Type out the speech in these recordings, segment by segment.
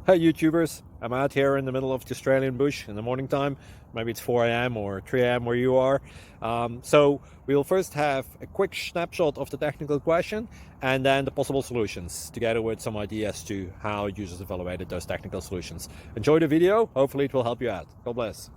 Hey YouTubers, I'm out here in the middle of the Australian bush in the morning time. Maybe it's 4 a.m. or 3 a.m. where you are. So we'll first have a quick snapshot of the technical question and then the possible solutions, together with some ideas to how users evaluated those technical solutions. Enjoy the video, hopefully it will help you out. God bless.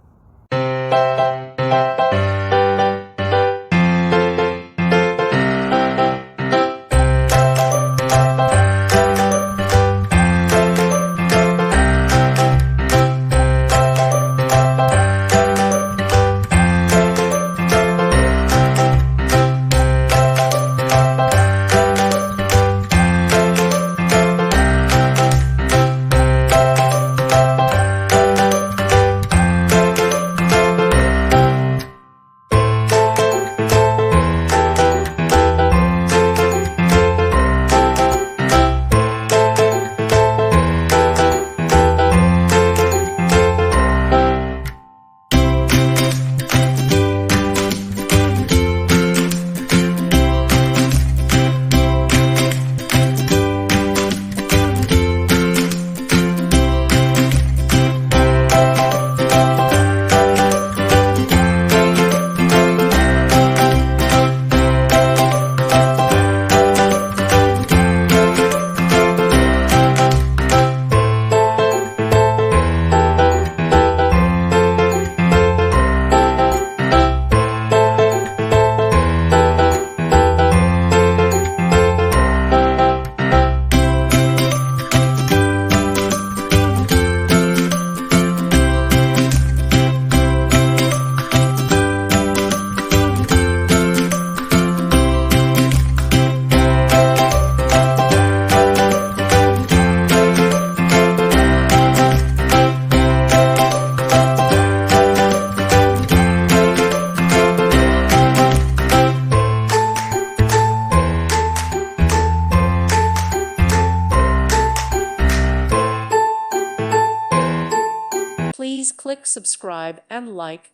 Please click subscribe and like.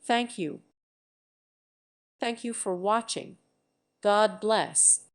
Thank you. Thank you for watching. God bless.